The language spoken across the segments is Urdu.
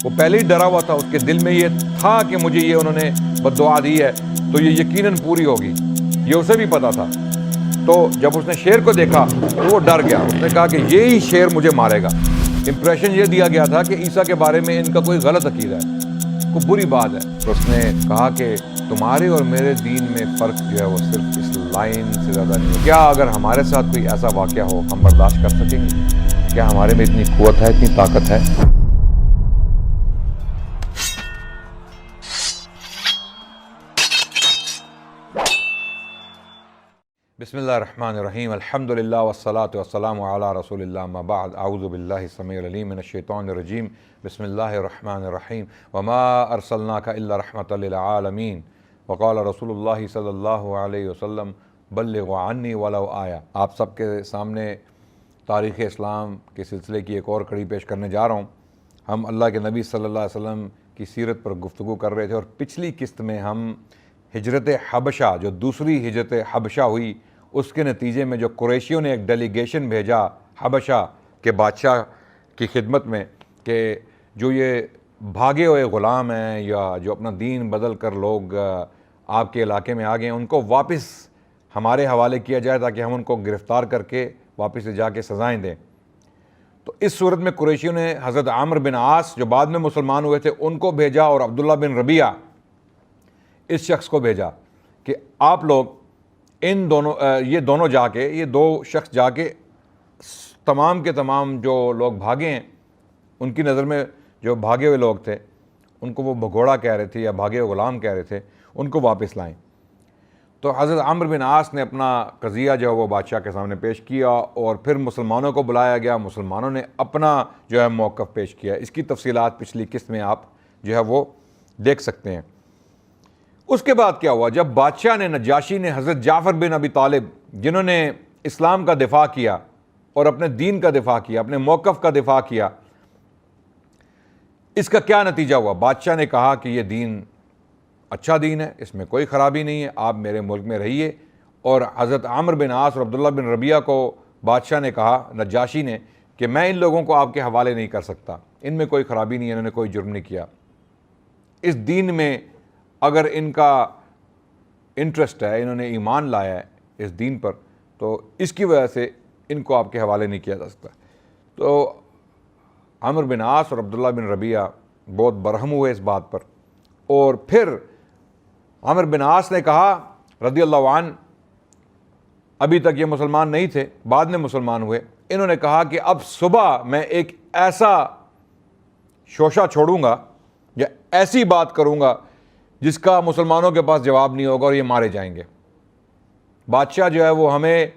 وہ پہلے ہی ڈرا ہوا تھا، اس کے دل میں یہ تھا کہ مجھے یہ انہوں نے بد دعا دی ہے تو یہ یقیناً پوری ہوگی، یہ اسے بھی پتا تھا۔ تو جب اس نے شیر کو دیکھا تو وہ ڈر گیا، اس نے کہا کہ یہی شیر مجھے مارے گا۔ امپریشن یہ دیا گیا تھا کہ عیسیٰ کے بارے میں ان کا کوئی غلط عقیدہ ہے، کوئی بری بات ہے۔ تو اس نے کہا کہ تمہارے اور میرے دین میں فرق جو ہے وہ صرف اس لائن سے زیادہ نہیں ہے۔ کیا اگر ہمارے ساتھ کوئی ایسا واقعہ ہو ہم برداشت کر سکیں گے؟ کیا ہمارے میں اتنی قوت ہے، اتنی طاقت ہے؟ بسم اللہ الرحمن الرحیم، الحمدللہ والصلاة والسلام علی رسول اللہ، اما بعد، اعوذ باللہ السمیع العلیم من الشیطان الرجیم، بسم اللہ الرحمن الرحیم، وما ارسلناک الا رحمۃ للعالمین، وقال رسول اللہ صلی اللہ علیہ وسلم بلغوا عنی ولو آیا۔ آپ سب کے سامنے تاریخ اسلام کے سلسلے کی ایک اور کڑی پیش کرنے جا رہا ہوں۔ ہم اللہ کے نبی صلی اللہ علیہ وسلم کی سیرت پر گفتگو کر رہے تھے، اور پچھلی قسط میں ہم ہجرت حبشہ، جو دوسری ہجرت حبشہ ہوئی، اس کے نتیجے میں جو قریشیوں نے ایک ڈیلیگیشن بھیجا حبشہ کے بادشاہ کی خدمت میں کہ جو یہ بھاگے ہوئے غلام ہیں یا جو اپنا دین بدل کر لوگ آپ کے علاقے میں آ گئے ہیں، ان کو واپس ہمارے حوالے کیا جائے تاکہ ہم ان کو گرفتار کر کے واپس لے جا کے سزائیں دیں۔ تو اس صورت میں قریشیوں نے حضرت عامر بن عاص جو بعد میں مسلمان ہوئے تھے ان کو بھیجا، اور عبداللہ بن ربیعہ اس شخص کو بھیجا کہ آپ لوگ یہ دو شخص جا کے تمام کے تمام جو لوگ بھاگے ہیں، ان کی نظر میں جو بھاگے ہوئے لوگ تھے ان کو وہ بھگوڑا کہہ رہے تھے یا بھاگے ہوئے غلام کہہ رہے تھے، ان کو واپس لائیں۔ تو حضرت عمرو بن عاص نے اپنا قضیہ جو ہے وہ بادشاہ کے سامنے پیش کیا، اور پھر مسلمانوں کو بلایا گیا، مسلمانوں نے اپنا جو ہے موقف پیش کیا۔ اس کی تفصیلات پچھلی قسط میں آپ جو ہے وہ دیکھ سکتے ہیں۔ اس کے بعد کیا ہوا؟ جب بادشاہ نے، نجاشی نے حضرت جعفر بن ابی طالب، جنہوں نے اسلام کا دفاع کیا اور اپنے دین کا دفاع کیا، اپنے موقف کا دفاع کیا، اس کا کیا نتیجہ ہوا؟ بادشاہ نے کہا کہ یہ دین اچھا دین ہے، اس میں کوئی خرابی نہیں ہے، آپ میرے ملک میں رہیے۔ اور حضرت عامر بن عاص اور عبداللہ بن ربیعہ کو بادشاہ نے کہا، نجاشی نے، کہ میں ان لوگوں کو آپ کے حوالے نہیں کر سکتا، ان میں کوئی خرابی نہیں ہے، انہوں نے کوئی جرم نہیں کیا، اس دین میں اگر ان کا انٹرسٹ ہے، انہوں نے ایمان لایا ہے اس دین پر، تو اس کی وجہ سے ان کو آپ کے حوالے نہیں کیا جا سکتا۔ تو عامر بن عاص اور عبداللہ بن ربیعہ بہت برہم ہوئے اس بات پر، اور پھر عامر بن عاص نے کہا رضی اللہ عنہ، ابھی تک یہ مسلمان نہیں تھے، بعد میں مسلمان ہوئے، انہوں نے کہا کہ اب صبح میں ایک ایسا شوشہ چھوڑوں گا یا ایسی بات کروں گا جس کا مسلمانوں کے پاس جواب نہیں ہوگا، اور یہ مارے جائیں گے۔ بادشاہ جو ہے وہ ہمیں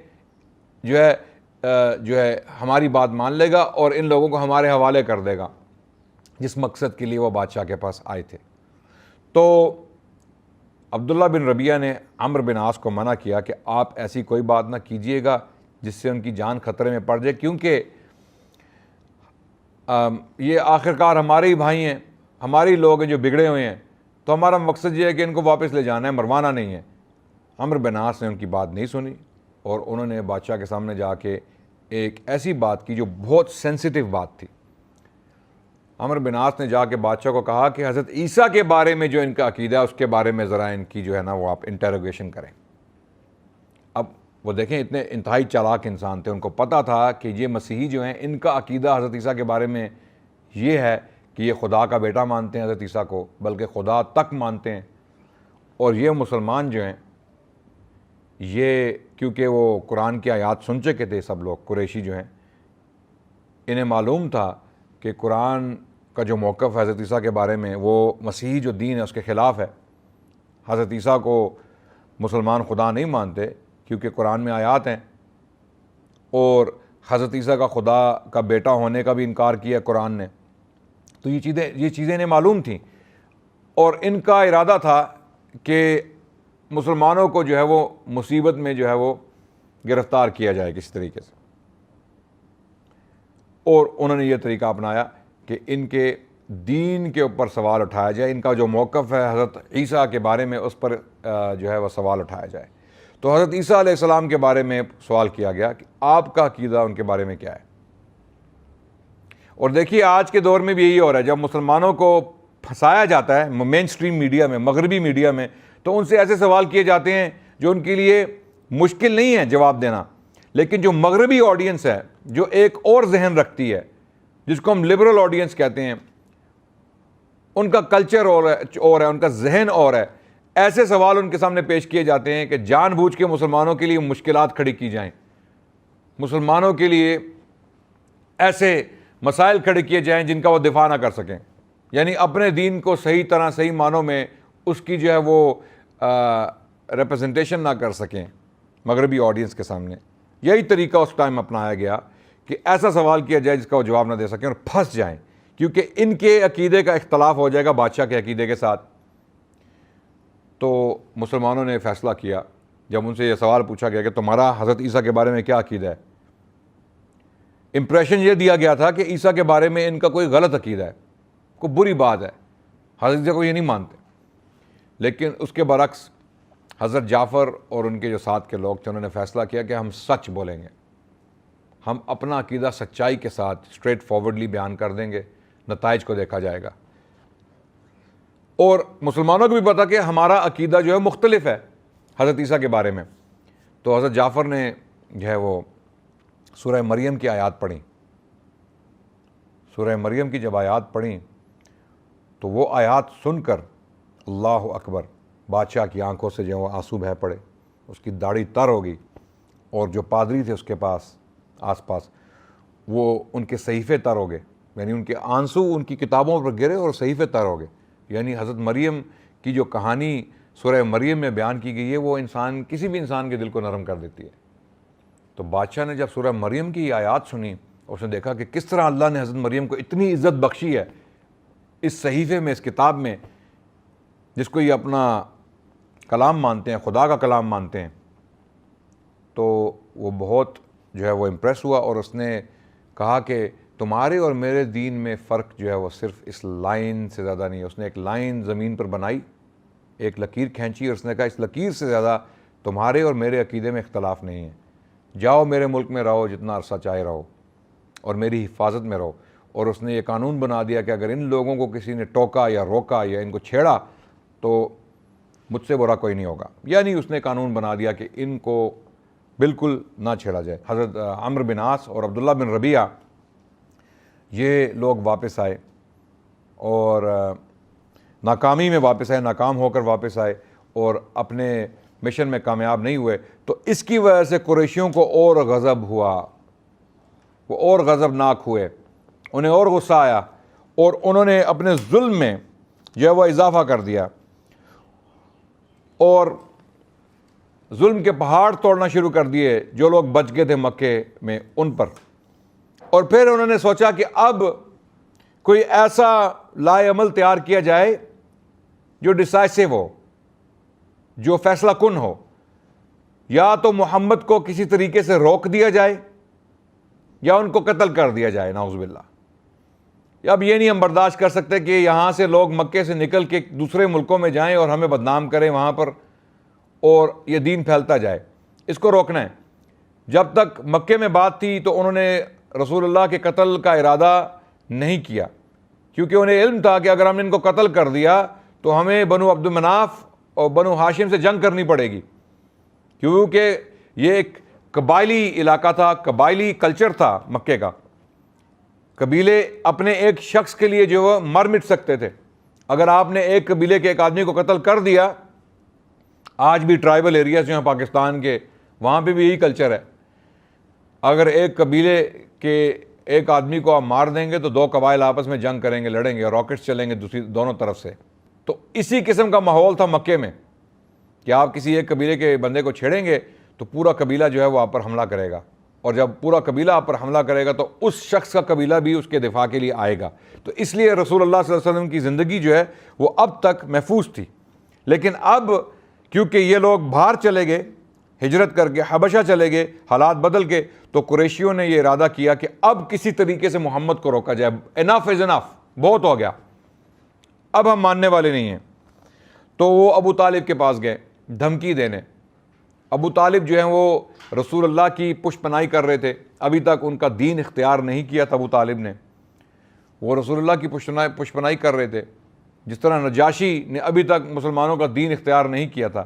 جو ہے ہماری بات مان لے گا اور ان لوگوں کو ہمارے حوالے کر دے گا، جس مقصد کے لیے وہ بادشاہ کے پاس آئے تھے۔ تو عبداللہ بن ربیعہ نے عمرو بن عاص کو منع کیا کہ آپ ایسی کوئی بات نہ کیجئے گا جس سے ان کی جان خطرے میں پڑ جائے، کیونکہ یہ آخرکار ہمارے ہی بھائی ہیں، ہمارے ہی لوگ ہیں جو بگڑے ہوئے ہیں، تو ہمارا مقصد یہ ہے کہ ان کو واپس لے جانا ہے، مروانا نہیں ہے۔ عمرو بن عاص نے ان کی بات نہیں سنی، اور انہوں نے بادشاہ کے سامنے جا کے ایک ایسی بات کی جو بہت سینسیٹیو بات تھی۔ عمرو بن عاص نے جا کے بادشاہ کو کہا کہ حضرت عیسیٰ کے بارے میں جو ان کا عقیدہ ہے اس کے بارے میں ذرا ان کی جو ہے نا وہ آپ انٹروگیشن کریں۔ اب وہ دیکھیں اتنے انتہائی چالاک انسان تھے، ان کو پتہ تھا کہ یہ مسیحی جو ہیں ان کا عقیدہ حضرت عیسیٰ کے بارے میں یہ ہے کہ یہ خدا کا بیٹا مانتے ہیں حضرت عیسیٰ کو، بلکہ خدا تک مانتے ہیں۔ اور یہ مسلمان جو ہیں، یہ کیونکہ وہ قرآن کی آیات سن چکے تھے، سب لوگ قریشی جو ہیں، انہیں معلوم تھا کہ قرآن کا جو موقف ہے حضرت عیسیٰ کے بارے میں، وہ مسیحی جو دین ہے اس کے خلاف ہے۔ حضرت عیسیٰ کو مسلمان خدا نہیں مانتے کیونکہ قرآن میں آیات ہیں، اور حضرت عیسیٰ کا خدا کا بیٹا ہونے کا بھی انکار کیا قرآن نے۔ تو یہ چیزیں انہیں معلوم تھیں، اور ان کا ارادہ تھا کہ مسلمانوں کو جو ہے وہ مصیبت میں جو ہے وہ گرفتار کیا جائے کسی طریقے سے، اور انہوں نے یہ طریقہ اپنایا کہ ان کے دین کے اوپر سوال اٹھایا جائے، ان کا جو موقف ہے حضرت عیسیٰ کے بارے میں اس پر جو ہے وہ سوال اٹھایا جائے۔ تو حضرت عیسیٰ علیہ السلام کے بارے میں سوال کیا گیا کہ آپ کا عقیدہ ان کے بارے میں کیا ہے۔ اور دیکھیے آج کے دور میں بھی یہی ہو رہا ہے، جب مسلمانوں کو پھنسایا جاتا ہے مین اسٹریم میڈیا میں، مغربی میڈیا میں، تو ان سے ایسے سوال کیے جاتے ہیں جو ان کے لیے مشکل نہیں ہے جواب دینا، لیکن جو مغربی آڈینس ہے، جو ایک اور ذہن رکھتی ہے، جس کو ہم لبرل آڈینس کہتے ہیں، ان کا کلچر اور ہے، ان کا ذہن اور ہے، ایسے سوال ان کے سامنے پیش کیے جاتے ہیں کہ جان بوجھ کے مسلمانوں کے لیے مشکلات کھڑی کی جائیں، مسلمانوں کے لیے ایسے مسائل کھڑے کیے جائیں جن کا وہ دفاع نہ کر سکیں، یعنی اپنے دین کو صحیح طرح صحیح معنوں میں اس کی جو ہے وہ ریپرزنٹیشن نہ کر سکیں مغربی آڈینس کے سامنے۔ یہی طریقہ اس ٹائم اپنایا گیا کہ ایسا سوال کیا جائے جس کا وہ جواب نہ دے سکیں اور پھنس جائیں، کیونکہ ان کے عقیدے کا اختلاف ہو جائے گا بادشاہ کے عقیدے کے ساتھ۔ تو مسلمانوں نے فیصلہ کیا، جب ان سے یہ سوال پوچھا گیا کہ تمہارا حضرت عیسیٰ کے بارے میں کیا عقیدہ ہے، امپریشن یہ دیا گیا تھا کہ عیسیٰ کے بارے میں ان کا کوئی غلط عقیدہ ہے، کوئی بری بات ہے، حضرت عیسیٰ کو یہ نہیں مانتے۔ لیکن اس کے برعکس حضرت جعفر اور ان کے جو ساتھ کے لوگ تھے، انہوں نے فیصلہ کیا کہ ہم سچ بولیں گے، ہم اپنا عقیدہ سچائی کے ساتھ اسٹریٹ فارورڈلی بیان کر دیں گے، نتائج کو دیکھا جائے گا۔ اور مسلمانوں کو بھی پتا کہ ہمارا عقیدہ جو ہے مختلف ہے حضرت عیسیٰ کے بارے میں۔ تو حضرت جعفر نے جو ہے وہ سورہ مریم کی آیات پڑھیں۔ سورہ مریم کی جب آیات پڑھیں تو وہ آیات سن کر اللہ اکبر، بادشاہ کی آنکھوں سے جو وہ آنسو بہہ پڑے، اس کی داڑھی تر ہوگی، اور جو پادری تھے اس کے پاس آس پاس وہ ان کے صحیفے تر ہو گئے، یعنی ان کے آنسو ان کی کتابوں پر گرے اور صحیفے تر ہو گئے۔ یعنی حضرت مریم کی جو کہانی سورہ مریم میں بیان کی گئی ہے وہ کسی بھی انسان کے دل کو نرم کر دیتی ہے۔ تو بادشاہ نے جب سورہ مریم کی آیات سنی، اس نے دیکھا کہ کس طرح اللہ نے حضرت مریم کو اتنی عزت بخشی ہے اس صحیفے میں، اس کتاب میں، جس کو یہ اپنا کلام مانتے ہیں، خدا کا کلام مانتے ہیں، تو وہ بہت جو ہے وہ امپریس ہوا، اور اس نے کہا کہ تمہارے اور میرے دین میں فرق جو ہے وہ صرف اس لائن سے زیادہ نہیں ہے۔ اس نے ایک لائن زمین پر بنائی، ایک لکیر کھینچی، اور اس نے کہا اس لکیر سے زیادہ تمہارے اور میرے عقیدے میں اختلاف نہیں ہے، جاؤ میرے ملک میں رہو جتنا عرصہ چاہے رہو، اور میری حفاظت میں رہو۔ اور اس نے یہ قانون بنا دیا کہ اگر ان لوگوں کو کسی نے ٹوکا یا روکا یا ان کو چھیڑا تو مجھ سے برا کوئی نہیں ہوگا، یعنی اس نے قانون بنا دیا کہ ان کو بالکل نہ چھیڑا جائے۔ حضرت عمرو بن عاص اور عبداللہ بن ربیعہ یہ لوگ واپس آئے، اور ناکامی میں واپس آئے، ناکام ہو کر واپس آئے، اور اپنے مشن میں کامیاب نہیں ہوئے۔ تو اس کی وجہ سے قریشیوں کو اور غضب ہوا، وہ اور غضبناک ہوئے، انہیں اور غصہ آیا، اور انہوں نے اپنے ظلم میں جو ہے وہ اضافہ کر دیا، اور ظلم کے پہاڑ توڑنا شروع کر دیے جو لوگ بچ گئے تھے مکے میں ان پر۔ اور پھر انہوں نے سوچا کہ اب کوئی ایسا لائے عمل تیار کیا جائے جو ڈیسائسو ہو، جو فیصلہ کن ہو، یا تو محمد کو کسی طریقے سے روک دیا جائے یا ان کو قتل کر دیا جائے، نعوذ باللہ۔ اب یہ نہیں ہم برداشت کر سکتے کہ یہاں سے لوگ مکے سے نکل کے دوسرے ملکوں میں جائیں اور ہمیں بدنام کریں وہاں پر، اور یہ دین پھیلتا جائے، اس کو روکنا ہے۔ جب تک مکے میں بات تھی تو انہوں نے رسول اللہ کے قتل کا ارادہ نہیں کیا، کیونکہ انہیں علم تھا کہ اگر ہم نے ان کو قتل کر دیا تو ہمیں بنو عبد مناف اور بنو ہاشم سے جنگ کرنی پڑے گی، کیونکہ یہ ایک قبائلی علاقہ تھا، قبائلی کلچر تھا مکے کا۔ قبیلے اپنے ایک شخص کے لیے جو مر مٹ سکتے تھے۔ اگر آپ نے ایک قبیلے کے ایک آدمی کو قتل کر دیا، آج بھی ٹرائبل ایریاز جو ہیں پاکستان کے، وہاں پہ بھی یہی کلچر ہے، اگر ایک قبیلے کے ایک آدمی کو آپ مار دیں گے تو دو قبائل آپس میں جنگ کریں گے، لڑیں گے، راکٹس چلیں گے دونوں طرف سے۔ تو اسی قسم کا ماحول تھا مکے میں کہ آپ کسی ایک قبیلے کے بندے کو چھیڑیں گے تو پورا قبیلہ جو ہے وہ آپ پر حملہ کرے گا، اور جب پورا قبیلہ آپ پر حملہ کرے گا تو اس شخص کا قبیلہ بھی اس کے دفاع کے لیے آئے گا۔ تو اس لیے رسول اللہ صلی اللہ علیہ وسلم کی زندگی جو ہے وہ اب تک محفوظ تھی۔ لیکن اب کیونکہ یہ لوگ باہر چلے گئے، ہجرت کر کے حبشہ چلے گئے، حالات بدل گئے، تو قریشیوں نے یہ ارادہ کیا کہ اب کسی طریقے سے محمد کو روکا جائے، انف از انف، بہت ہو گیا، اب ہم ماننے والے نہیں ہیں۔ تو وہ ابو طالب کے پاس گئے دھمکی دینے۔ ابو طالب جو ہیں وہ رسول اللہ کی پشت پناہی کر رہے تھے، ابھی تک ان کا دین اختیار نہیں کیا تھا ابو طالب نے، وہ رسول اللہ کی پشپنائی کر رہے تھے، جس طرح نجاشی نے ابھی تک مسلمانوں کا دین اختیار نہیں کیا تھا،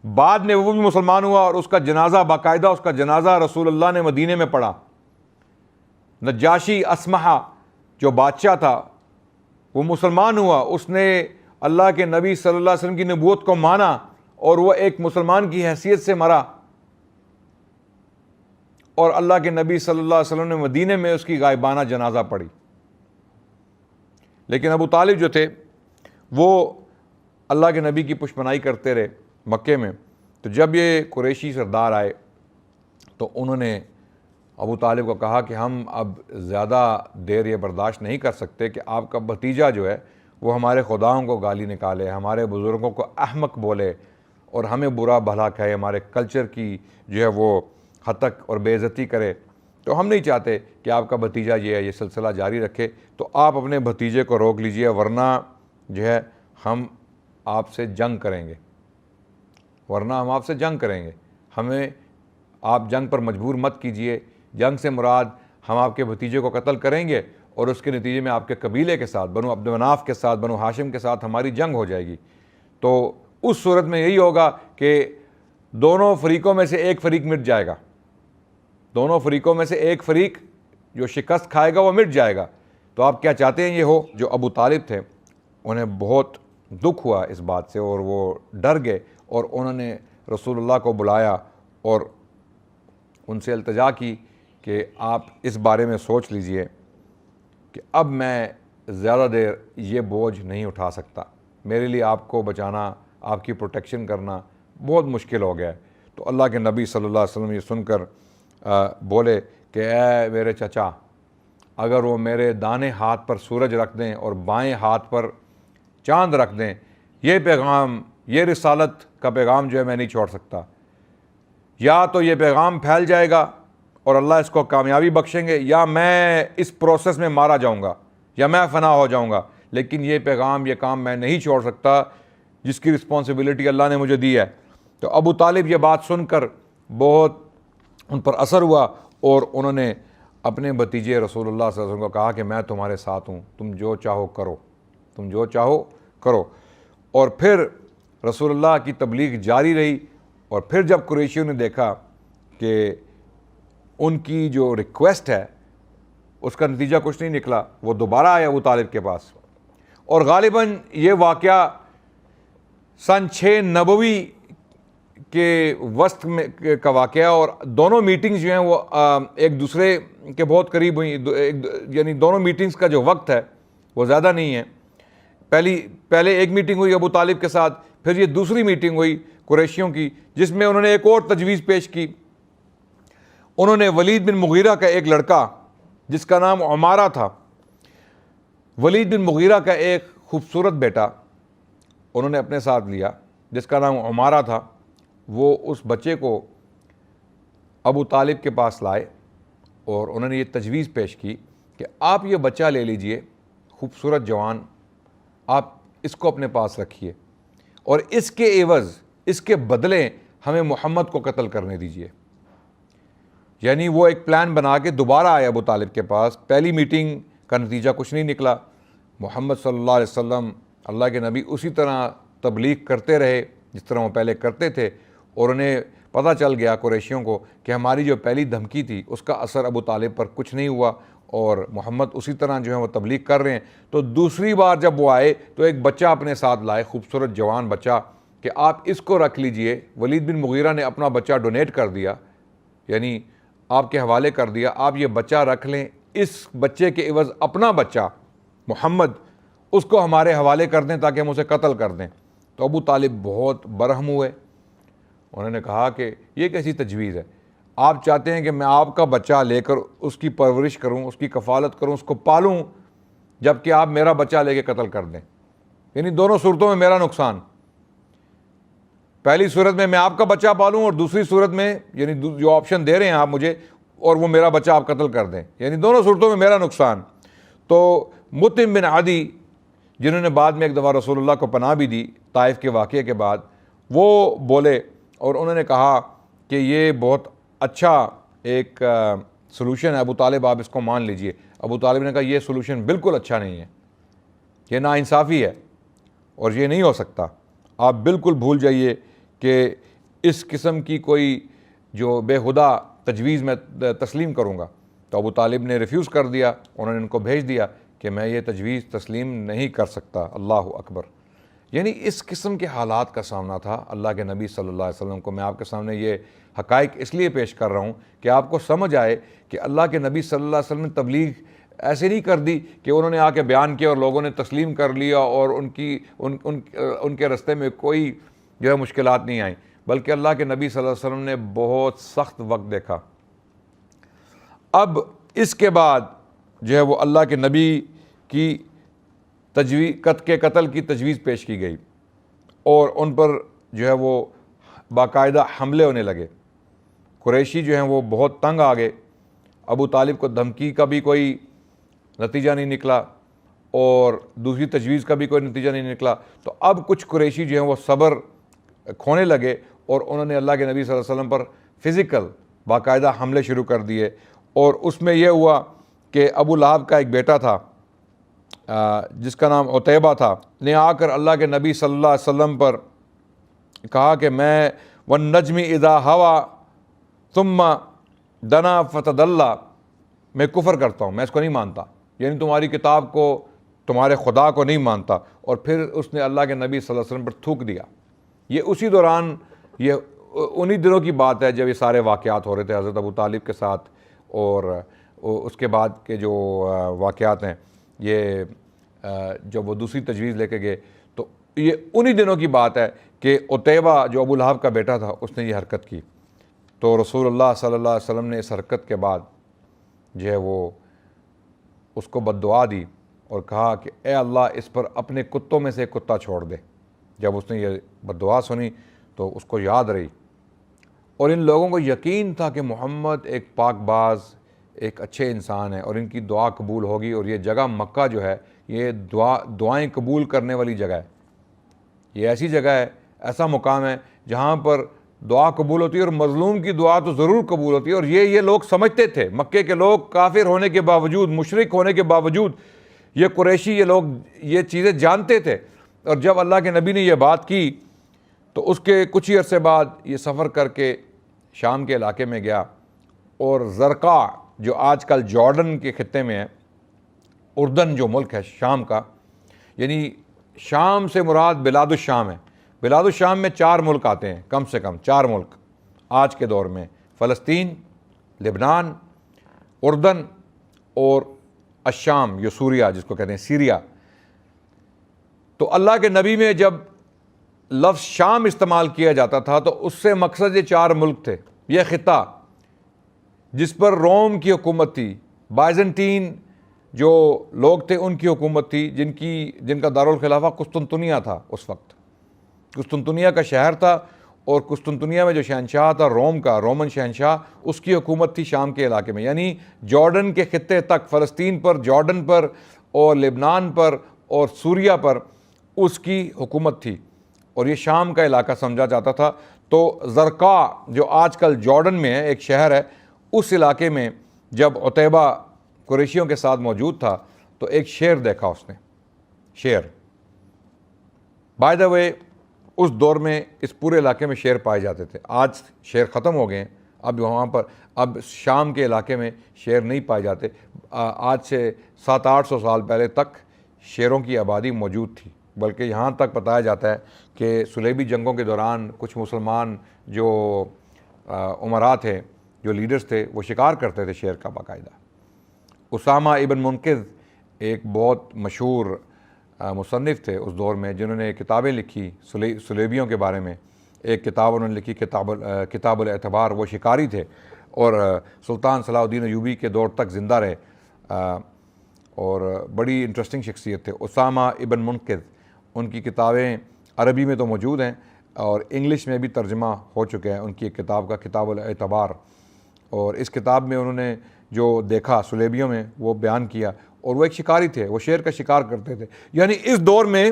بعد میں وہ بھی مسلمان ہوا اور اس کا جنازہ باقاعدہ اس کا جنازہ رسول اللہ نے مدینے میں پڑھا۔ نجاشی اسمحہ جو بادشاہ تھا وہ مسلمان ہوا، اس نے اللہ کے نبی صلی اللہ علیہ وسلم کی نبوت کو مانا اور وہ ایک مسلمان کی حیثیت سے مرا، اور اللہ کے نبی صلی اللہ علیہ وسلم نے مدینے میں اس کی غائبانہ جنازہ پڑھی۔ لیکن ابو طالب جو تھے وہ اللہ کے نبی کی پشپنائی کرتے رہے مکے میں۔ تو جب یہ قریشی سردار آئے تو انہوں نے ابو طالب کو کہا کہ ہم اب زیادہ دیر یہ برداشت نہیں کر سکتے کہ آپ کا بھتیجا جو ہے وہ ہمارے خداؤں کو گالی نکالے، ہمارے بزرگوں کو احمق بولے اور ہمیں برا بھلا کہے، ہمارے کلچر کی جو ہے وہ ہتک اور بے عزتی کرے۔ تو ہم نہیں چاہتے کہ آپ کا بھتیجا یہ سلسلہ جاری رکھے، تو آپ اپنے بھتیجے کو روک لیجئے، ورنہ جو ہے ہم آپ سے جنگ کریں گے، ہمیں آپ جنگ پر مجبور مت کیجئے۔ جنگ سے مراد ہم آپ کے بھتیجے کو قتل کریں گے اور اس کے نتیجے میں آپ کے قبیلے کے ساتھ، بنو عبد مناف کے ساتھ، بنو ہاشم کے ساتھ ہماری جنگ ہو جائے گی۔ تو اس صورت میں یہی ہوگا کہ دونوں فریقوں میں سے ایک فریق مٹ جائے گا، دونوں فریقوں میں سے ایک فریق جو شکست کھائے گا وہ مٹ جائے گا۔ تو آپ کیا چاہتے ہیں یہ ہو؟ جو ابو طالب تھے انہیں بہت دکھ ہوا اس بات سے اور وہ ڈر گئے، اور انہوں نے رسول اللہ کو بلایا اور ان سے التجا کی کہ آپ اس بارے میں سوچ لیجئے کہ اب میں زیادہ دیر یہ بوجھ نہیں اٹھا سکتا، میرے لیے آپ کو بچانا، آپ کی پروٹیکشن کرنا بہت مشکل ہو گیا ہے۔ تو اللہ کے نبی صلی اللہ علیہ وسلم یہ سن کر بولے کہ اے میرے چچا، اگر وہ میرے دانے ہاتھ پر سورج رکھ دیں اور بائیں ہاتھ پر چاند رکھ دیں، یہ پیغام، یہ رسالت کا پیغام جو ہے میں نہیں چھوڑ سکتا۔ یا تو یہ پیغام پھیل جائے گا اور اللہ اس کو کامیابی بخشیں گے، یا میں اس پروسیس میں مارا جاؤں گا یا میں فنا ہو جاؤں گا، لیکن یہ پیغام، یہ کام میں نہیں چھوڑ سکتا جس کی رسپانسبلٹی اللہ نے مجھے دی ہے۔ تو ابو طالب یہ بات سن کر بہت ان پر اثر ہوا اور انہوں نے اپنے بھتیجے رسول اللہ صلی اللہ علیہ وسلم کو کہا کہ میں تمہارے ساتھ ہوں، تم جو چاہو کرو۔ اور پھر رسول اللہ کی تبلیغ جاری رہی، اور پھر جب قریشیوں نے دیکھا کہ ان کی جو ریکویسٹ ہے اس کا نتیجہ کچھ نہیں نکلا، وہ دوبارہ آئے ابو طالب کے پاس، اور غالباً یہ واقعہ سن 6 نبوی کے وسط میں کا واقعہ، اور دونوں میٹنگز جو ہیں وہ ایک دوسرے کے بہت قریب ہوئیں، یعنی دونوں میٹنگز کا جو وقت ہے وہ زیادہ نہیں ہے۔ پہلے ایک میٹنگ ہوئی ابو طالب کے ساتھ، پھر یہ دوسری میٹنگ ہوئی قریشیوں کی، جس میں انہوں نے ایک اور تجویز پیش کی۔ انہوں نے ولید بن مغیرہ کا ایک لڑکا جس کا نام عمارہ تھا، ولید بن مغیرہ کا ایک خوبصورت بیٹا انہوں نے اپنے ساتھ لیا جس کا نام عمارہ تھا۔ وہ اس بچے کو ابو طالب کے پاس لائے اور انہوں نے یہ تجویز پیش کی کہ آپ یہ بچہ لے لیجئے، خوبصورت جوان، آپ اس کو اپنے پاس رکھیے، اور اس کے عوض، اس کے بدلے ہمیں محمد کو قتل کرنے دیجئے۔ یعنی وہ ایک پلان بنا کے دوبارہ آئے ابو طالب کے پاس۔ پہلی میٹنگ کا نتیجہ کچھ نہیں نکلا، محمد صلی اللہ علیہ وسلم، اللہ کے نبی اسی طرح تبلیغ کرتے رہے جس طرح وہ پہلے کرتے تھے، اور انہیں پتہ چل گیا قریشیوں کو کہ ہماری جو پہلی دھمکی تھی اس کا اثر ابو طالب پر کچھ نہیں ہوا، اور محمد اسی طرح جو ہے وہ تبلیغ کر رہے ہیں۔ تو دوسری بار جب وہ آئے تو ایک بچہ اپنے ساتھ لائے، خوبصورت جوان بچہ، کہ آپ اس کو رکھ لیجئے۔ ولید بن مغیرہ نے اپنا بچہ ڈونیٹ کر دیا، یعنی آپ کے حوالے کر دیا، آپ یہ بچہ رکھ لیں، اس بچے کے عوض اپنا بچہ محمد اس کو ہمارے حوالے کر دیں تاکہ ہم اسے قتل کر دیں۔ تو ابو طالب بہت برہم ہوئے، انہوں نے کہا کہ یہ کیسی تجویز ہے؟ آپ چاہتے ہیں کہ میں آپ کا بچہ لے کر اس کی پرورش کروں، اس کی کفالت کروں، اس کو پالوں، جبکہ آپ میرا بچہ لے کے قتل کر دیں؟ یعنی دونوں صورتوں میں میرا نقصان، پہلی صورت میں آپ کا بچہ پالوں، اور دوسری صورت میں یعنی جو آپشن دے رہے ہیں آپ مجھے، اور وہ میرا بچہ آپ قتل کر دیں، یعنی دونوں صورتوں میں میرا نقصان۔ تو مطعم بن عدی، جنہوں نے بعد میں ایک دفعہ رسول اللہ کو پناہ بھی دی طائف کے واقعے کے بعد، وہ بولے اور انہوں نے کہا کہ یہ بہت اچھا ایک سلوشن ہے ابو طالب، آپ اس کو مان لیجئے۔ ابو طالب نے کہا یہ سولوشن بالکل اچھا نہیں ہے، یہ ناانصافی ہے اور یہ نہیں ہو سکتا، آپ بالکل بھول جائیے کہ اس قسم کی کوئی جو بے ہدا تجویز میں تسلیم کروں گا۔ تو ابو طالب نے ریفیوز کر دیا، انہوں نے ان کو بھیج دیا کہ میں یہ تجویز تسلیم نہیں کر سکتا۔ اللہ اکبر! یعنی اس قسم کے حالات کا سامنا تھا اللہ کے نبی صلی اللہ علیہ وسلم کو۔ میں آپ کے سامنے یہ حقائق اس لیے پیش کر رہا ہوں کہ آپ کو سمجھ آئے کہ اللہ کے نبی صلی اللہ علیہ وسلم نے تبلیغ ایسے نہیں کر دی کہ انہوں نے آ کے بیان کیا اور لوگوں نے تسلیم کر لیا اور ان کے رستے میں کوئی جو ہے مشکلات نہیں آئیں، بلکہ اللہ کے نبی صلی اللہ علیہ وسلم نے بہت سخت وقت دیکھا۔ اب اس کے بعد جو ہے وہ اللہ کے نبی کی قتل کی تجویز پیش کی گئی اور ان پر جو ہے وہ باقاعدہ حملے ہونے لگے۔ قریشی جو ہیں وہ بہت تنگ آ گئے، ابو طالب کو دھمکی کا بھی کوئی نتیجہ نہیں نکلا اور دوسری تجویز کا بھی کوئی نتیجہ نہیں نکلا۔ تو اب کچھ قریشی جو ہیں وہ صبر کھونے لگے اور انہوں نے اللہ کے نبی صلی اللہ علیہ وسلم پر فزیکل باقاعدہ حملے شروع کر دیے، اور اس میں یہ ہوا کہ ابو لہب کا ایک بیٹا تھا جس کا نام عتیبہ تھا، نے آ کر اللہ کے نبی صلی اللہ علیہ وسلم پر کہا کہ میں والنجم اذا ہوا ثم دنا فتدلی، میں کفر کرتا ہوں، میں اس کو نہیں مانتا، یعنی تمہاری کتاب کو، تمہارے خدا کو نہیں مانتا، اور پھر اس نے اللہ کے نبی صلی اللہ علیہ وسلم پر تھوک دیا۔ یہ اسی دوران، یہ انہی دنوں کی بات ہے جب یہ سارے واقعات ہو رہے تھے حضرت ابو طالب کے ساتھ، اور اس کے بعد کے جو واقعات ہیں یہ جب وہ دوسری تجویز لے کے گئے، تو یہ انہی دنوں کی بات ہے کہ عتیبہ جو ابو لہب کا بیٹا تھا اس نے یہ حرکت کی۔ تو رسول اللہ صلی اللہ علیہ وسلم نے اس حرکت کے بعد جو ہے وہ اس کو بد دعا دی اور کہا کہ اے اللہ اس پر اپنے کتوں میں سے ایک کتا چھوڑ دے۔ جب اس نے یہ بد دعا سنی تو اس کو یاد رہی، اور ان لوگوں کو یقین تھا کہ محمد ایک پاک باز، ایک اچھے انسان ہے اور ان کی دعا قبول ہوگی، اور یہ جگہ مکہ جو ہے یہ دعائیں قبول کرنے والی جگہ ہے، یہ ایسی جگہ ہے، ایسا مقام ہے جہاں پر دعا قبول ہوتی ہے، اور مظلوم کی دعا تو ضرور قبول ہوتی ہے۔ اور یہ لوگ سمجھتے تھے، مکے کے لوگ کافر ہونے کے باوجود، مشرک ہونے کے باوجود، یہ قریشی یہ لوگ یہ چیزیں جانتے تھے۔ اور جب اللہ کے نبی نے یہ بات کی تو اس کے کچھ ہی عرصے بعد یہ سفر کر کے شام کے علاقے میں گیا، اور زرقاء جو آج کل جارڈن کے خطے میں ہے، اردن جو ملک ہے شام کا، یعنی شام سے مراد بلاد الشام ہے۔ بلاد الشام میں 4 ملک آتے ہیں، کم سے کم 4 ملک آج کے دور میں: فلسطین، لبنان، اردن اور الشام، یہ سوریہ جس کو کہتے ہیں، سیریا۔ تو اللہ کے نبی میں جب لفظ شام استعمال کیا جاتا تھا تو اس سے مقصد یہ 4 ملک تھے، یہ خطہ جس پر روم کی حکومت تھی، بائزنٹین جو لوگ تھے ان کی حکومت تھی، جن کا دارالخلافہ قسطنطنیہ تھا۔ اس وقت قسطنطنیہ کا شہر تھا، اور قسطنطنیہ میں جو شہنشاہ تھا روم کا، رومن شہنشاہ، اس کی حکومت تھی شام کے علاقے میں، یعنی جارڈن کے خطے تک، فلسطین پر، جارڈن پر اور لبنان پر اور سوریہ پر اس کی حکومت تھی، اور یہ شام کا علاقہ سمجھا جاتا تھا۔ تو زرقاء جو آج کل جارڈن میں ہے، ایک شہر ہے، اس علاقے میں جب عتیبہ قریشیوں کے ساتھ موجود تھا تو ایک شیر دیکھا اس نے، شیر۔ بائی دا وے اس دور میں اس پورے علاقے میں شیر پائے جاتے تھے، آج شیر ختم ہو گئے ہیں، اب وہاں پر اب شام کے علاقے میں شیر نہیں پائے جاتے۔ آج سے 700-800 سال پہلے تک شیروں کی آبادی موجود تھی، بلکہ یہاں تک بتایا جاتا ہے کہ صلیبی جنگوں کے دوران کچھ مسلمان جو امراء تھے، جو لیڈرز تھے، وہ شکار کرتے تھے شیر کا باقاعدہ۔ اسامہ ابن منقذ ایک بہت مشہور مصنف تھے اس دور میں، جنہوں نے کتابیں لکھی صلیبیوں کے بارے میں۔ ایک کتاب انہوں نے لکھی کتاب الاعتبار، وہ شکاری تھے اور سلطان صلاح الدین ایوبی کے دور تک زندہ رہے، اور بڑی انٹرسٹنگ شخصیت تھے اسامہ ابن منقذ۔ ان کی کتابیں عربی میں تو موجود ہیں اور انگلش میں بھی ترجمہ ہو چکے ہیں ان کی ایک کتاب کا، کتاب الاعتبار۔ اور اس کتاب میں انہوں نے جو دیکھا صلیبیوں میں وہ بیان کیا، اور وہ ایک شکاری تھے، وہ شیر کا شکار کرتے تھے۔ یعنی اس دور میں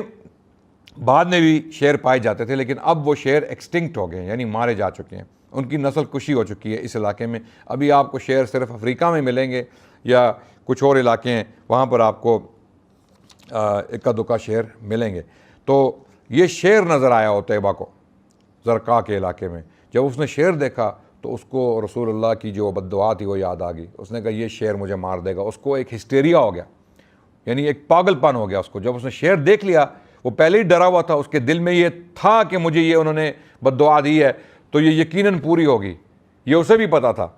بعد میں بھی شیر پائے جاتے تھے، لیکن اب وہ شیر ایکسٹنکٹ ہو گئے ہیں، یعنی مارے جا چکے ہیں، ان کی نسل کشی ہو چکی ہے اس علاقے میں۔ ابھی آپ کو شیر صرف افریقہ میں ملیں گے یا کچھ اور علاقے ہیں وہاں پر آپ کو اکا دکا شیر ملیں گے۔ تو یہ شیر نظر آیا عتیبہ کو زرقاء کے علاقے میں۔ جب اس نے شیر دیکھا تو اس کو رسول اللہ کی جو بد دعا تھی وہ یاد آ گئی۔ اس نے کہا یہ شیر مجھے مار دے گا۔ اس کو ایک ہسٹیریا ہو گیا، یعنی ایک پاگل پن ہو گیا اس کو۔ جب اس نے شیر دیکھ لیا، وہ پہلے ہی ڈرا ہوا تھا، اس کے دل میں یہ تھا کہ مجھے یہ انہوں نے بد دعا دی ہے تو یہ یقیناً پوری ہوگی، یہ اسے بھی پتا تھا۔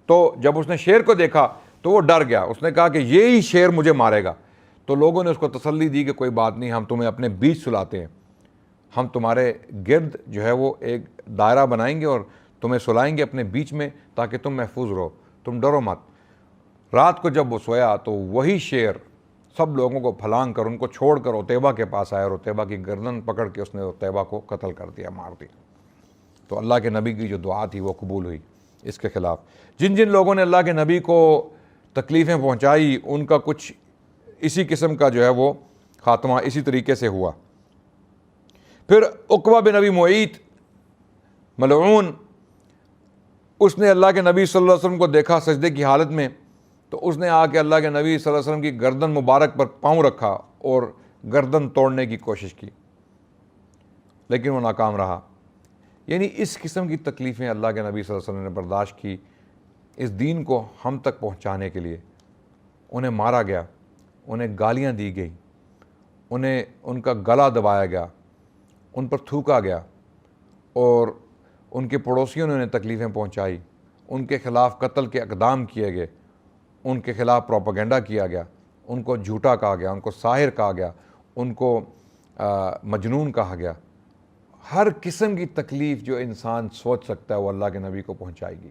تو جب اس نے شیر کو دیکھا تو وہ ڈر گیا، اس نے کہا کہ یہی شیر مجھے مارے گا۔ تو لوگوں نے اس کو تسلی دی کہ کوئی بات نہیں، ہم تمہیں اپنے بیچ سلاتے ہیں، ہم تمہارے گرد جو ہے وہ ایک دائرہ بنائیں گے اور تمہیں سلائیں گے اپنے بیچ میں تاکہ تم محفوظ رہو، تم ڈرو مت۔ رات کو جب وہ سویا تو وہی شیر سب لوگوں کو پھلانگ کر ان کو چھوڑ کر عتیبہ کے پاس آیا اور عتیبہ کی گردن پکڑ کے اس نے عتیبہ کو قتل کر دیا، مار دیا۔ تو اللہ کے نبی کی جو دعا تھی وہ قبول ہوئی اس کے خلاف۔ جن جن لوگوں نے اللہ کے نبی کو تکلیفیں پہنچائی ان کا کچھ اسی قسم کا جو ہے وہ خاتمہ اسی طریقے سے ہوا۔ پھر عقبہ بن ابی معیط ملعون، اس نے اللہ کے نبی صلی اللہ علیہ وسلم کو دیکھا سجدے کی حالت میں، تو اس نے آ کے اللہ کے نبی صلی اللہ علیہ وسلم کی گردن مبارک پر پاؤں رکھا اور گردن توڑنے کی کوشش کی، لیکن وہ ناکام رہا۔ یعنی اس قسم کی تکلیفیں اللہ کے نبی صلی اللہ علیہ وسلم نے برداشت کی اس دین کو ہم تک پہنچانے کے لیے۔ انہیں مارا گیا، انہیں گالیاں دی گئی، انہیں ان کا گلا دبایا گیا، ان پر تھوکا گیا، اور ان کے پڑوسیوں نے انہیں تکلیفیں پہنچائی، ان کے خلاف قتل کے اقدام کیے گئے، ان کے خلاف پروپیگنڈا کیا گیا، ان کو جھوٹا کہا گیا، ان کو ساحر کہا گیا، ان کو مجنون کہا گیا۔ ہر قسم کی تکلیف جو انسان سوچ سکتا ہے وہ اللہ کے نبی کو پہنچائے گی۔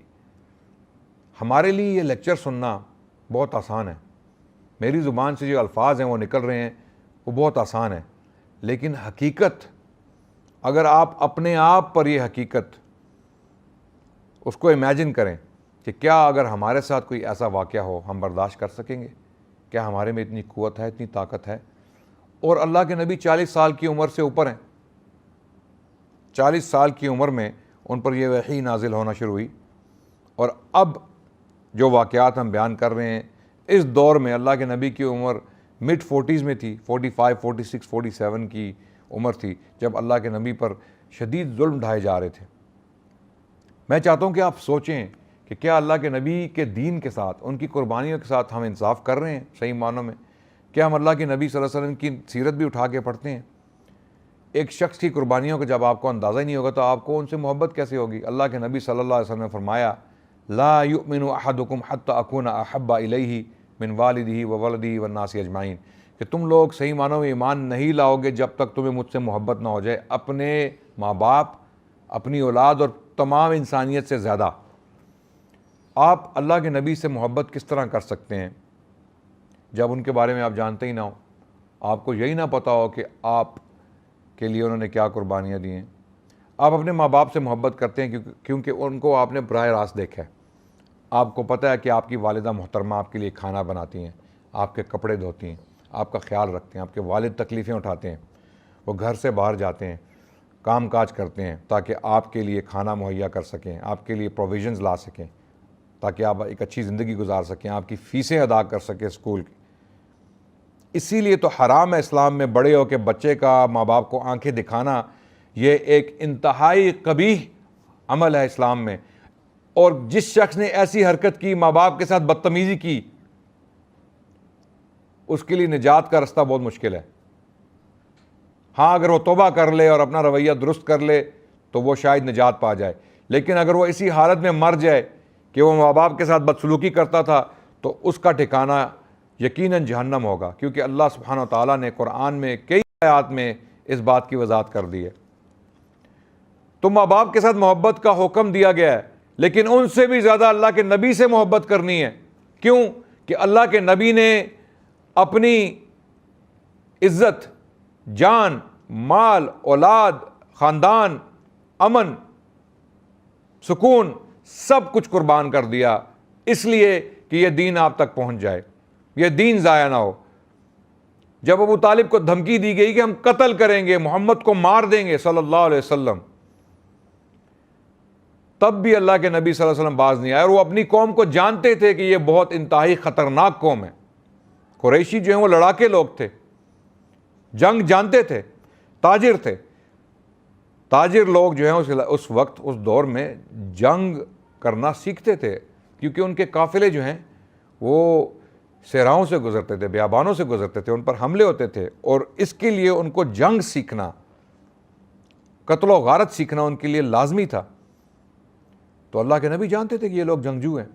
ہمارے لیے یہ لیکچر سننا بہت آسان ہے، میری زبان سے جو الفاظ ہیں وہ نکل رہے ہیں وہ بہت آسان ہے، لیکن حقیقت اگر آپ اپنے آپ پر یہ حقیقت اس کو امیجن کریں کہ کیا اگر ہمارے ساتھ کوئی ایسا واقعہ ہو ہم برداشت کر سکیں گے؟ کیا ہمارے میں اتنی قوت ہے، اتنی طاقت ہے؟ اور اللہ کے نبی 40 سال کی عمر سے اوپر ہیں، 40 سال کی عمر میں ان پر یہ وحی نازل ہونا شروع ہوئی، اور اب جو واقعات ہم بیان کر رہے ہیں اس دور میں اللہ کے نبی کی عمر مڈ 40s میں تھی، 45 46 47 کی عمر تھی جب اللہ کے نبی پر شدید ظلم ڈھائے جا رہے تھے۔ میں چاہتا ہوں کہ آپ سوچیں کہ کیا اللہ کے نبی کے دین کے ساتھ، ان کی قربانیوں کے ساتھ ہم انصاف کر رہے ہیں صحیح معنوں میں؟ کیا ہم اللہ کے نبی صلی اللہ علیہ وسلم کی سیرت بھی اٹھا کے پڑھتے ہیں؟ ایک شخص کی قربانیوں کا جب آپ کو اندازہ ہی نہیں ہوگا تو آپ کو ان سے محبت کیسے ہوگی؟ اللہ کے نبی صلی اللہ علیہ وسلم نے فرمایا لا یؤمن احدکم حتی اکون احب الیہ من والدہ وولدہ والناس اجمعین، کہ تم لوگ صحیح معنوں میں ایمان نہیں لاؤ گے جب تک تمہیں مجھ سے محبت نہ ہو جائے اپنے ماں باپ، اپنی اولاد اور تمام انسانیت سے زیادہ۔ آپ اللہ کے نبی سے محبت کس طرح کر سکتے ہیں جب ان کے بارے میں آپ جانتے ہی نہ ہو، آپ کو یہی نہ پتہ ہو کہ آپ کے لیے انہوں نے کیا قربانیاں دی ہیں؟ آپ اپنے ماں باپ سے محبت کرتے ہیں کیونکہ ان کو آپ نے براہ راست دیکھا ہے، آپ کو پتہ ہے کہ آپ کی والدہ محترمہ آپ کے لیے کھانا بناتی ہیں، آپ کے کپڑے دھوتی ہیں، آپ کا خیال رکھتے ہیں، آپ کے والد تکلیفیں اٹھاتے ہیں، وہ گھر سے باہر جاتے ہیں، کام کاج کرتے ہیں تاکہ آپ کے لیے کھانا مہیا کر سکیں، آپ کے لیے پروویژنز لا سکیں تاکہ آپ ایک اچھی زندگی گزار سکیں، آپ کی فیسیں ادا کر سکیں اسکول کی۔ اسی لیے تو حرام ہے اسلام میں بڑے ہو کے بچے کا ماں باپ کو آنکھیں دکھانا، یہ ایک انتہائی قبیح عمل ہے اسلام میں، اور جس شخص نے ایسی حرکت کی، ماں باپ کے ساتھ بدتمیزی کی، اس کے لیے نجات کا رستہ بہت مشکل ہے۔ ہاں اگر وہ توبہ کر لے اور اپنا رویہ درست کر لے تو وہ شاید نجات پا جائے، لیکن اگر وہ اسی حالت میں مر جائے کہ وہ ماں باپ کے ساتھ بدسلوکی کرتا تھا تو اس کا ٹھکانہ یقیناً جہنم ہوگا، کیونکہ اللہ سبحانہ و تعالیٰ نے قرآن میں کئی آیات میں اس بات کی وضاحت کر دی ہے۔ تو ماں باپ کے ساتھ محبت کا حکم دیا گیا ہے، لیکن ان سے بھی زیادہ اللہ کے نبی سے محبت کرنی ہے۔ کیوں؟ کہ اللہ کے نبی نے اپنی عزت، جان، مال، اولاد، خاندان، امن، سکون سب کچھ قربان کر دیا اس لیے کہ یہ دین آپ تک پہنچ جائے، یہ دین ضائع نہ ہو۔ جب ابو طالب کو دھمکی دی گئی کہ ہم قتل کریں گے، محمد کو مار دیں گے صلی اللہ علیہ وسلم، تب بھی اللہ کے نبی صلی اللہ علیہ وسلم باز نہیں آئے، اور وہ اپنی قوم کو جانتے تھے کہ یہ بہت انتہائی خطرناک قوم ہے۔ قریشی جو ہیں وہ لڑاکے لوگ تھے، جنگ جانتے تھے، تاجر تھے۔ تاجر لوگ جو ہیں اس وقت اس دور میں جنگ کرنا سیکھتے تھے، کیونکہ ان کے قافلے جو ہیں وہ صحراؤں سے گزرتے تھے، بیابانوں سے گزرتے تھے، ان پر حملے ہوتے تھے، اور اس کے لیے ان کو جنگ سیکھنا، قتل و غارت سیکھنا ان کے لیے لازمی تھا۔ تو اللہ کے نبی جانتے تھے کہ یہ لوگ جنگجو ہیں،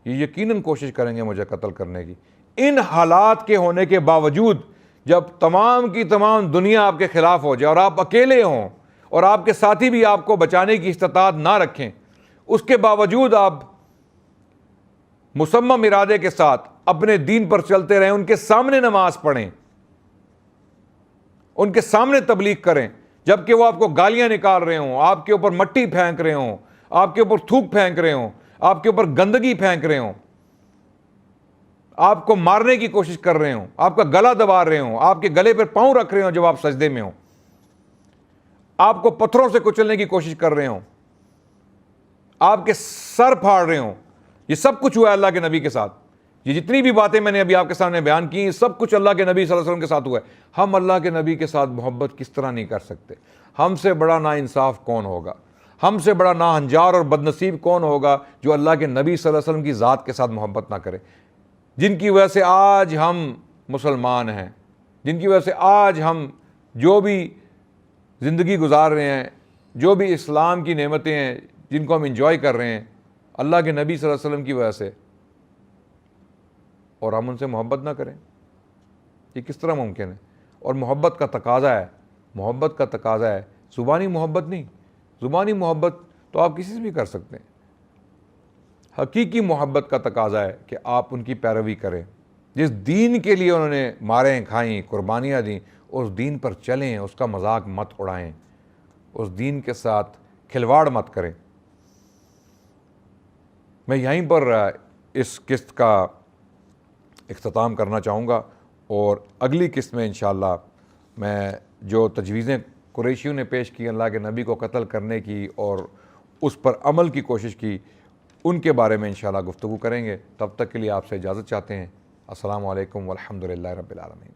یہ یقیناً کوشش کریں گے مجھے قتل کرنے کی۔ ان حالات کے ہونے کے باوجود جب تمام کی تمام دنیا آپ کے خلاف ہو جائے اور آپ اکیلے ہوں اور آپ کے ساتھی بھی آپ کو بچانے کی استطاعت نہ رکھیں، اس کے باوجود آپ مصمم ارادے کے ساتھ اپنے دین پر چلتے رہیں، ان کے سامنے نماز پڑھیں، ان کے سامنے تبلیغ کریں، جبکہ وہ آپ کو گالیاں نکال رہے ہوں، آپ کے اوپر مٹی پھینک رہے ہوں، آپ کے اوپر تھوک پھینک رہے ہوں، آپ کے اوپر گندگی پھینک رہے ہوں، آپ کو مارنے کی کوشش کر رہے ہوں، آپ کا گلا دبا رہے ہوں، آپ کے گلے پر پاؤں رکھ رہے ہوں جب آپ سجدے میں ہوں، آپ کو پتھروں سے کچلنے کی کوشش کر رہے ہوں، آپ کے سر پھاڑ رہے ہوں۔ یہ سب کچھ ہوا ہے اللہ کے نبی کے ساتھ۔ یہ جتنی بھی باتیں میں نے ابھی آپ کے سامنے بیان کی، سب کچھ اللہ کے نبی صلی اللہ علیہ وسلم کے ساتھ ہوا ہے۔ ہم اللہ کے نبی کے ساتھ محبت کس طرح نہیں کر سکتے؟ ہم سے بڑا ناانصاف کون ہوگا؟ ہم سے بڑا ناہنجار اور بدنصیب کون ہوگا جو اللہ کے نبی صلی اللہ علیہ وسلم کی ذات کے ساتھ محبت نہ کرے، جن کی وجہ سے آج ہم مسلمان ہیں، جن کی وجہ سے آج ہم جو بھی زندگی گزار رہے ہیں، جو بھی اسلام کی نعمتیں ہیں جن کو ہم انجوائے کر رہے ہیں، اللہ کے نبی صلی اللہ علیہ وسلم کی وجہ سے، اور ہم ان سے محبت نہ کریں؟ یہ کس طرح ممکن ہے؟ اور محبت کا تقاضا ہے، محبت کا تقاضا ہے، زبانی محبت نہیں۔ زبانی محبت تو آپ کسی سے بھی کر سکتے ہیں، حقیقی محبت کا تقاضا ہے کہ آپ ان کی پیروی کریں، جس دین کے لیے انہوں نے ماریں کھائیں، قربانیاں دیں، اس دین پر چلیں، اس کا مذاق مت اڑائیں، اس دین کے ساتھ کھلواڑ مت کریں۔ میں یہیں پر اس قسط کا اختتام کرنا چاہوں گا، اور اگلی قسط میں انشاءاللہ میں جو تجویزیں قریشیوں نے پیش کی اللہ کے نبی کو قتل کرنے کی اور اس پر عمل کی کوشش کی، ان کے بارے میں انشاءاللہ گفتگو کریں گے۔ تب تک کے لیے آپ سے اجازت چاہتے ہیں۔ السلام علیکم والحمد للہ رب العالمین۔